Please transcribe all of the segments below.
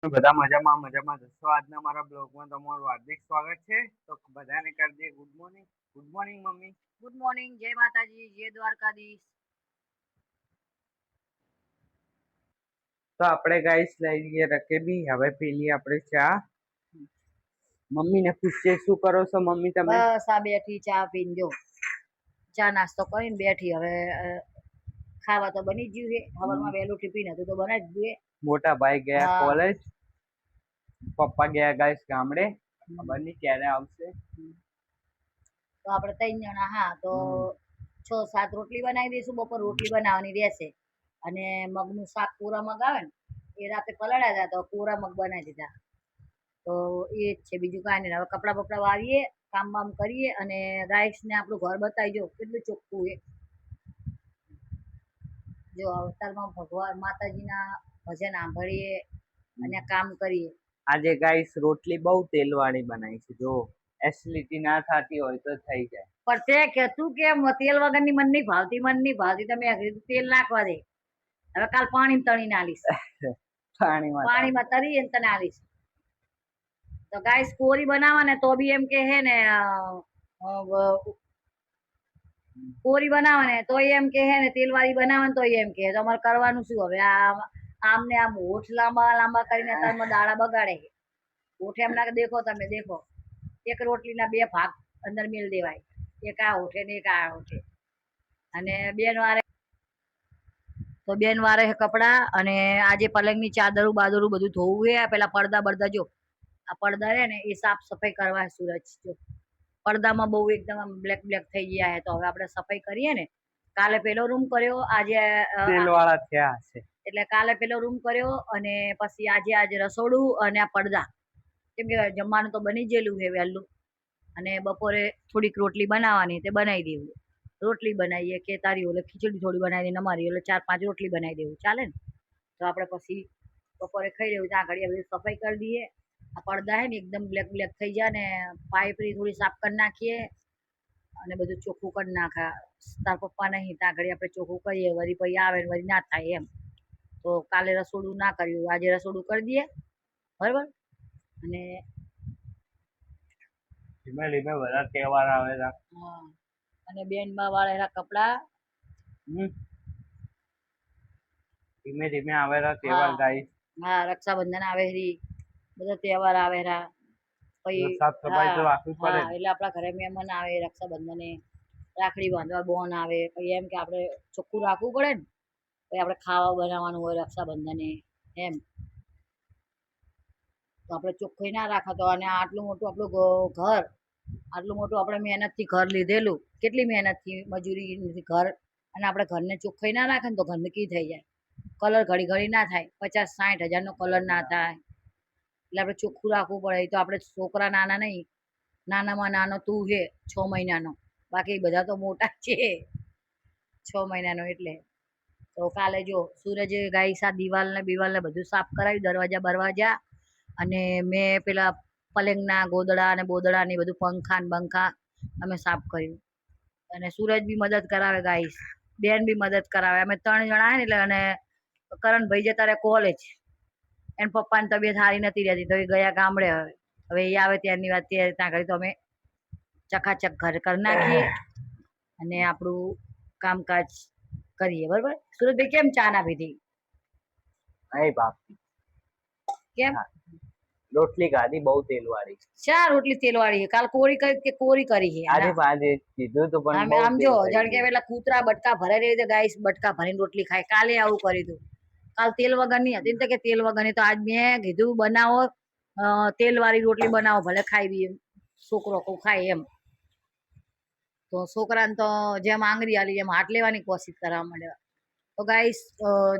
બધા મજામાં મજામાં જશો. આજના મારા બ્લોગમાં તમારું હાર્દિક સ્વાગત છે. તો બધાને કરી દે good morning. Good morning mummy. Good morning, જય માતાજી, જય દ્વારકાધીશ. તો આપણે ગાઈસ લઈ લઈએ રકેબી. હવે પી લઈએ આપણે ચા. મમ્મી ને પૂછીએ શું કરો છો મમ્મી તમે? બસ આ બેઠી ચા પીને, જો ચા નાસ્તો કરીને બેઠી. હવે ખાવા તો બની જ ગયું છે. સવારમાં વહેલું ટિફિન હતું તો બનાવી જ જોઈએ. મોટા ભાઈ ગયા હા. કોલેજ, પપ્પા ગયા ગાઈસ ગામડે. ખબર નહીં ક્યારે આવશે. તો આપણે 3 જણા. હા, તો 6-7 રોટલી બનાવી દઈશું. બપોર રોટલી બનાવવાની રહેશે. અને મગનું શાક, કોરા મગ આવે ને, એ રાતે પલાળ્યા હતા તો કોરા મગ બનાવી દીધા. તો એ જ છે, બીજું કાંઈ નહીં. હવે કપડાં બપડા વાળીએ, કામ બામ કરીએ અને ગાઈસને આપણું ઘર બતાવીજો કેટલું ચોખ્ખું છે. જો અવતારમાં ભગવાન માતાજીના ભજન સાંભળીએ અને કામ કરીએ. આજે ગાઈસ રોટલી બહુ તેલવાળી બનાવી છે. જો એસિડિટી ના થતી હોય તો થઈ જાય. પણ તે કે તું કેમ તેલ વગરની મન નહીં ભાવતી, મન નહીં ભાવતી, તમે તેલ નાખવા દે. હવે કાલ પાણી તળીને આલીશ. પાણીમાં તરી તને આલીશ. તો ગાઈસ કોરી બનાવવા ને તો બી એમ કે હે ને કોરી બનાવે ને તો એમ કે હે ને તેલવાળી બનાવે ને તો એમ કે તમારે કરવાનું શું? હવે આમ ને આમ હોઠ લાંબા લાંબા કરીને તમે દાડા બગાડે. હોઠે એમ ના દેખો, તમે દેખો, એક રોટલીના 2 ભાગ અંદર મેલ દેવાય, એક આ હોઠે ને એક આ હોઠે. અને બેન વારે કપડા અને આજે પલંગની ચાદરું બાદરું બધું ધોવું હે. પેલા પડદા બળદા, જો આ પડદા રહે ને એ સાફ સફાઈ કરવા સૂરજ. જો પડદામાં બહુ એકદમ આમ બ્લેક બ્લેક થઈ ગયા હે, તો હવે આપણે સફાઈ કરીએ ને. કાલે પેલો રૂમ કર્યો, આજે તેલવાળા થયા હશે એટલે કાલે પેલો રૂમ કર્યો અને પછી આજે રસોડું અને આ પડદા. કેમ કે જમવાનું તો બની ગયેલું છે વહેલું. અને બપોરે થોડીક રોટલી બનાવવાની, તે બનાવી દેવું. રોટલી બનાવીએ કે તારી ઓલે ખીચડી થોડી બનાવી દે, અમારી ઓલે 4-5 રોટલી બનાવી દેવું, ચાલે ને? તો આપણે પછી બપોરે ખાઈ લેવું. ત્યાં ઘડી બધી સફાઈ કરી દઈએ. આ પડદા હે ને એકદમ બ્લેક બ્લેક થઈ જાય ને, પાઇપરી થોડી સાફ કરી નાખીએ અને બધું ચોખ્ખું કરી નાખા. તાર પપ્પા નહીં, ત્યાં ઘડી આપણે ચોખ્ખું કરીએ, વળી પછી આવે ને વળી ના થાય એમ. તો કાલે રસોડું ના કર્યું, આજે રસોડું કરી દઈએ, બરાબર. અને ધીમે ધીમે બધા તહેવાર આવેલા. હા, અને બેનમાં વાળેલા કપડા. ધીમે ધીમે આવેલા તહેવાર ગાઈસ. હા, રક્ષાબંધન આવે રી, બધા તહેવાર આવેલા. પછી સાફ સફાઈ તો રાખવી પડે. હા, એટલે આપણા ઘરે મહેમાન આવે રક્ષાબંધને, રાખડી બાંધવા બોન આવે. પછી એમ કે આપણે ચોખ્ખું રાખવું પડે ને. પછી આપણે ખાવા બનાવવાનું હોય રક્ષાબંધને એમ. તો આપણે ચોખ્ખાઈ ના રાખો તો. અને આટલું મોટું આપણું ઘર, આટલું મોટું આપણે મહેનતથી ઘર લીધેલું, કેટલી મહેનતથી મજૂરી ઘર, અને આપણે ઘરને ચોખ્ખાઈ ના રાખે ને તો ગંદકી થઈ જાય. કલર ઘડી ઘડી ના થાય, 50-60 હજારનો કલર ના થાય. એટલે આપણે ચોખ્ખું રાખવું પડે. તો આપણે છોકરા નાના નહીં, નાનામાં નાનો તું છે 6 મહિનાનો, બાકી બધા તો મોટા છે 6 મહિનાનો. એટલે તો કાલે જો સૂરજ ગાઈસા દિવાલને બધું સાફ કરાવી, દરવાજા બરવાજા. અને મેં પેલા પલંગના ગોદડા અને બોદડા ને બધું, પંખા ને બંખા અમે સાફ કર્યું. અને સૂરજ બી મદદ કરાવે ગાઈસ, બેન બી મદદ કરાવે. અમે 3 જણા ને. એટલે અને કરણભાઈ જતા રહે કોલેજ, એન પપ્પાની તબિયત સારી નથી રહેતી તો એ ગયા ગામડે. હવે એ આવે ત્યારની વાત, ત્યાં ઘડી તો અમે ચકાચક ઘર કરી નાખીએ અને આપણું કામકાજ કરીએ, બરોબર. સુરજભાઈ કેમ ચા ના પીધી? બાપ, કેમ? રોટલી ખાધી બહુ તેલવાળી. શા રોટલી તેલવાળી? કાલ કોરી કરી કે કોરી કરી છે? આજે કીધું તો પણ આમ જો જાણ કે પેલા કૂતરા બટકા ભરાઈ રહી, ગાઈસ બટકા ભરીને રોટલી ખાય. કાલે આવું કર્યું હતું. કાલ તેલ વગર ની હતી ને, કે તેલ વગર ની. તો આજ મેં કીધું બનાવો તેલ વાળી રોટલી બનાવો, ભલે ખાઈ એમ છોકરો ખાય એમ. તો છોકરાને તો જેમ આંગળી આલી એમ હાથ લેવાની કોશિશ કરવા માંડ્યા. તો ગાઈસ,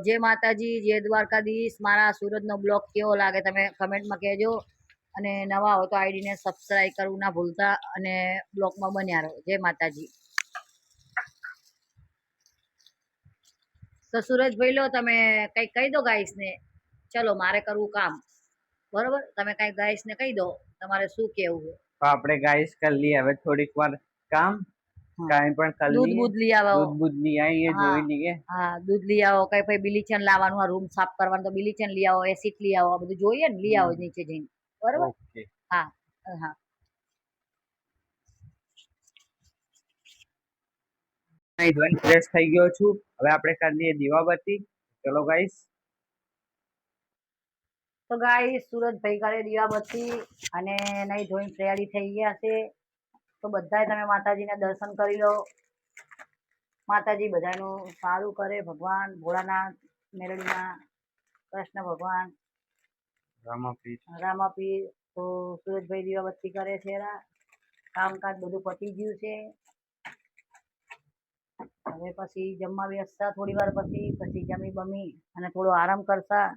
જય માતાજી, જય દ્વારકાધીશ. મારા સુરતનો બ્લોગ કેવો લાગે તમે કમેન્ટમાં કહેજો. અને નવા હો તો આઈડીને સબસ્ક્રાઈબ કરવું ના ભૂલતા, અને બ્લોગમાં બન્યા રહો. જય માતાજી. તો સુરજભાઈ લો, તમે કંઈક કહી દો ગાઈસને. ચલો, મારે કરવું કામ, બરોબર. તમે કંઈક ગાઈસને કહી દો તમારે શું કેવું છે. તો આપણે ગાઈસ કરી લઈએ હવે થોડીક વાર કામ. કાંઈ પણ કરી દૂધ લઈએ, બૂધ લઈ આવો. દૂધ બૂધ લઈ આવીએ, હા. જોઈ લઈએ. હા દૂધ લઈ આવો, કઈ પછી બિલીચન લાવવાનું, આ રૂમ સાફ કરવાનું તો બિલીચન લઈ આવો, એસિડ લઈ આવો, આ બધું જોઈએ ને, લઈ આવો નીચે જઈને. બરોબર. ઓકે. હા હા. નહીં ધોઈને ફ્રેશ થઈ ગયો છું. હવે આપણે કરી લઈએ દીવાબત્તી. ચલો ગાઈસ. તો ગાઈસ સુરજભાઈ કરે દીવાબત્તી અને નહીં ધોઈને તૈયારી થઈ ગયા છે. તો બધાય તમે માતાજીના દર્શન કરી લો. માતાજી બધાનું સારું કરે. ભગવાન ભોળાનાથ, મેલડીમાં કૃષ્ણ ભગવાન, રામાપીર. તો સુરજભાઈ દીવાબત્તી કરે છે. કામકાજ બધું પતી ગયું છે. હવે પછી જમવા બેસતા થોડી વાર પછી જમી બમી અને થોડો આરામ કરતા.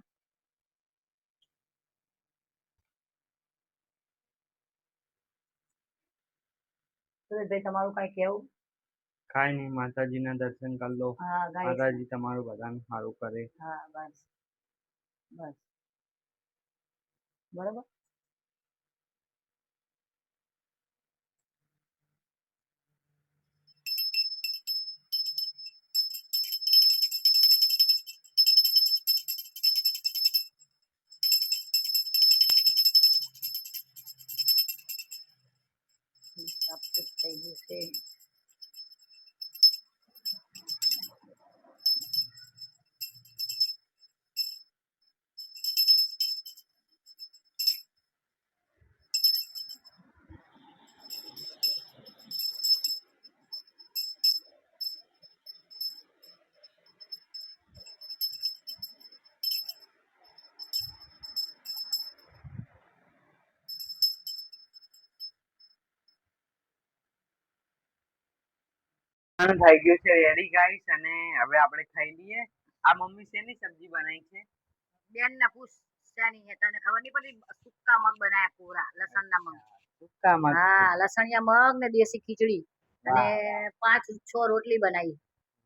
સુરજભાઈ તમારું કઈ કેવું? કાંઈ નહીં, માતાજીના દર્શન કરી લો. હા ગાઈસ. માતાજી તમારું બધાનું સારું કરે. હા બસ બસ બરાબર. થઈ ગયું છે. થઈ ગયું છે રેડી ગાઈસ, અને હવે આપણે ખાઈ લઈએ. આ મમ્મી શેની સબ્જી બનાવી છે? બેન ના પૂછ શાની હે, તને ખબર નહીં પડી? સુક્કા મગ બનાયા પૂરા, લસણ ના મગ. સુક્કા મગ. હા લસણિયા મગ ને દેશી ખીચડી અને 5-6 રોટલી બનાવી.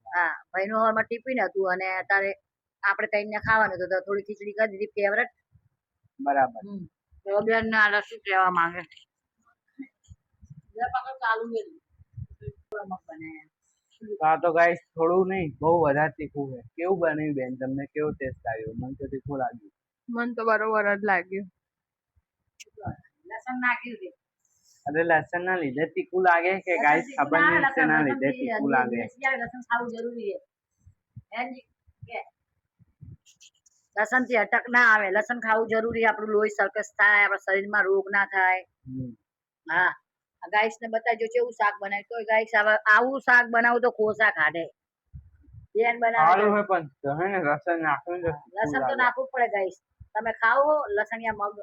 હા ભાઈ નું હવામાં ટિફિન હતું અને અત્યારે આપણે કઈ ને ખાવાનું હતું તો થોડી ખીચડી કરી દીધી ફેવરેટ. બરાબર. તો બેન ના શું કહેવા માંગે? ચાલુ મગ બનાયા. આ તો ગાઈસ થોડું નહીં, બહુ વધારે તીખું છે. કેવું બન્યું બેન? તમને કેવો ટેસ્ટ આવ્યો? મને તો તીખું લાગ્યું. મને તો બરોબર જ લાગ્યું. લસણ નાખ્યું છે. અરે લસણ ના લીધે તીખું લાગે કે ગાઈસ ખબર નહીં શેના લીધે તીખું લાગે. લસણ ખાવું જરૂરી છે. લસણ થી અટક ના આવે. લસણ ખાવું જરૂરી, આપણું લોહી સરકસ થાય, આપણા શરીરમાં રોગ ના થાય. હા ગાઈસ ને બતાવજો કેવું શાક બનાવ્યું. તો ગાઈસ આવું શાક બનાવું તો ખોસા કાઢે. બેન બનાવે પણ તમે ને લસણ નાખવું છે. લસણ તો નાખવું પડે ગાઈસ. તમે ખાવો લસણિયા મગ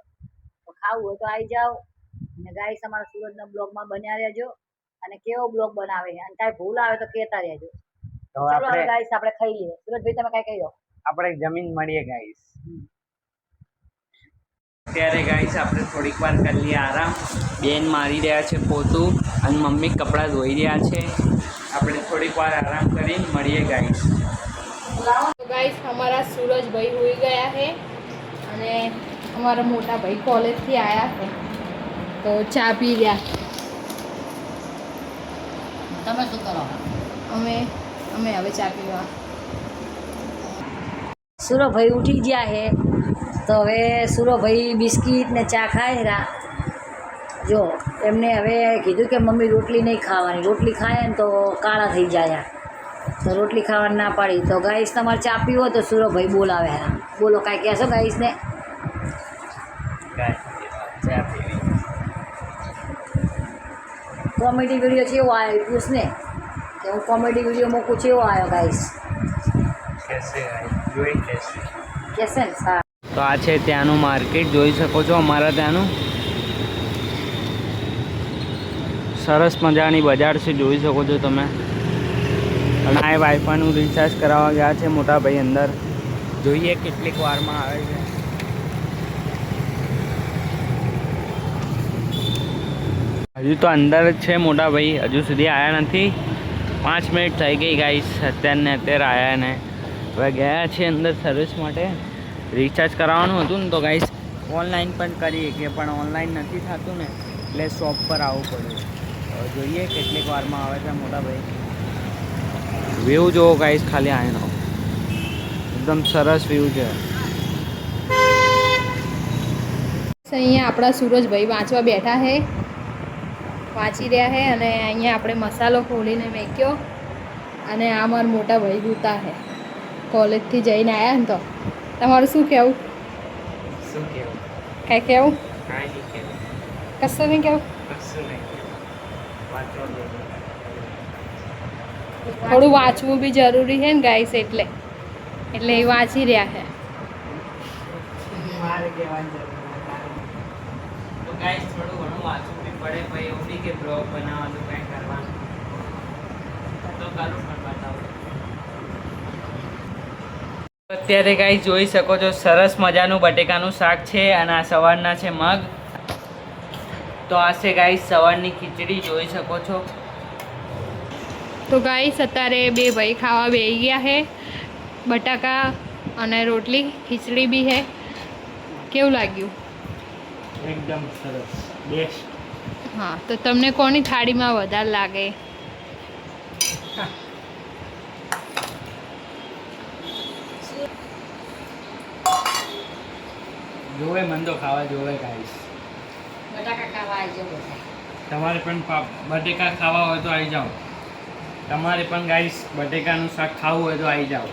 ખાવું હોય તો આવી જાઓ. અને ગાઈસ અમારા સુરતના બ્લોગમાં બન્યા રહેજો અને કેવો બ્લોગ બનાવે અને કાંઈ ભૂલ આવે તો કહેતા રહેજો. ચલો હવે ગાઈસ આપણે ખાઈ લઈએ. સુરજભાઈ તમે કઈ કહી દો. આપણે જમીન મળીએ ગાઈસ. ત્યારે ગાઈસ આપણે થોડીક વાર કરી લઈએ આરામ. બેન મારી રહ્યા છે પોતું અને મમ્મી કપડાં ધોઈ રહ્યા છે. આપણે થોડીક વાર આરામ કરીને મળીએ ગાઈસ. તો ગાઈસ અમારા સુરજભાઈ હોઈ ગયા છે અને અમારા મોટા ભાઈ કોલેજથી આવ્યા છે તો ચા પી રહ્યા. તમે શું કરો? અમે હવે ચા પીવા. સુરભાઈ ઉઠી ગયા છે તો હવે સુરભાઈ બિસ્કીટ ને ચા ખાય રહ્યા. જો એમને હવે કીધું કે મમ્મી રોટલી નહીં ખાવાની, રોટલી ખાય ને તો કાળા થઈ જાય. તો રોટલી ખાવાની ના પાડી. તો ગાઈસ તમારે ચા પીવો તો સુરભાઈ બોલાવે. બોલો કાંઈ કહેશો ગાઈસ ને? કોમેડી વિડીયો કેવો આવ્યો પૂછને કે હું કોમેડી વિડીયો મૂકું કેવો આવ્યો ગાઈસ? કહેશે ને? હા. તો આ છે ત્યાંનું માર્કેટ, જોઈ શકો છો અમારા ત્યાંનું. સરસ મજાની બજાર છે, જોઈ શકો છો તમે. અને આ વાઈફાઈનું રિચાર્જ કરાવવા ગયા છે મોટા ભાઈ અંદર. જોઈએ કેટલીક વારમાં આવે છે. હજુ તો અંદર જ છે મોટા ભાઈ, હજુ સુધી આવ્યા નથી. 5 મિનિટ થઈ ગઈ ગાઈસ, અત્યારે આવ્યા ને હવે ગયા છે અંદર સર્વિસ માટે. રિચાર્જ કરાવવાનું હતું ને તો ગાઈસ ઓનલાઈન પણ કરીએ કે પણ ઓનલાઈન નથી થતું ને એટલે શોપ પર આવવું પડ્યું. તો જોઈએ કેટલીક વારમાં આવે છે મોટા ભાઈ. વ્યૂ જોવો ગાઈસ ખાલી આયનો એકદમ સરસ વ્યૂ છે. અહીંયા આપણા સૂરજભાઈ વાંચવા બેઠા છે, વાંચી રહ્યા છે. અને અહીંયા આપણે મસાલો ખોલીને મેક્યો અને આ મારા મોટા ભાઈ સૂતા છે. કોલેજથી જઈને આવ્યા ને તો તમારું શું કહેવું? શું કહેવું? કાંઈ કહેવું? કાંઈ નહીં કહેવું. કશું નહીં કહેવું? કશું નહીં. વાંચવા બેઠો. થોડું વાંચવું બી જરૂરી છે ને ગાઈસ, એટલે એ વાંચી રહ્યા છે. મારે કહેવાની જરૂર નથી. તો ગાઈસ થોડું ઘણું વાંચવું બી પડે, ભાઈ એવું નહીં કે બ્લોગ બનાવવાનું કંઈ કરવાનું તો કરું પણ બતાવું. અત્યારે ગાઈસ જોઈ શકો છો સરસ મજાનું બટેકાનું શાક છે અને આ સવારના છે મગ. તો આ છે ગાઈસ સવારની ખીચડી જોઈ શકો છો. તો ગાઈસ અત્યારે બે ભાઈ ખાવા બેસી ગયા છે. બટાકા અને રોટલી, ખીચડી બી છે. કેવું લાગ્યું? એકદમ સરસ, બેસ્ટ. હા, તો તમને કોની થાળીમાં વધારે લાગે? જોવે મન તો ખાવા જોવે ગાઈસ. બટાકા ખાવા આવજો બધા. તમારે પણ બટેકા ખાવા હોય તો આવી જાઓ. તમારે પણ ગાઈસ બટેકાનું શાક ખાવું હોય તો આવી જાઓ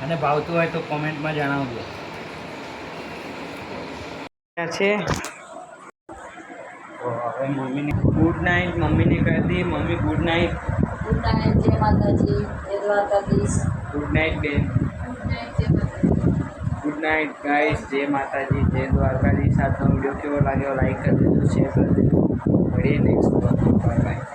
અને ભાવતું હોય તો કોમેન્ટમાં જણાવજો. છે હવે મમ્મીને ગુડ નાઇટ મમ્મીને કહી દી. Mummy good night. Good night, જય માતાજી, જય દ્વારકાધીશ. ગુડ નાઇટ બેન. ગુડ નાઇટ ગાઈસ, જય માતાજી, જય દ્વારકાધીશ. આજનો વિડીયો કેવો લાગ્યો લાઈક કરી દેજો, શેર કરી દેજો. મળીએ નેક્સ્ટ બાય બાય.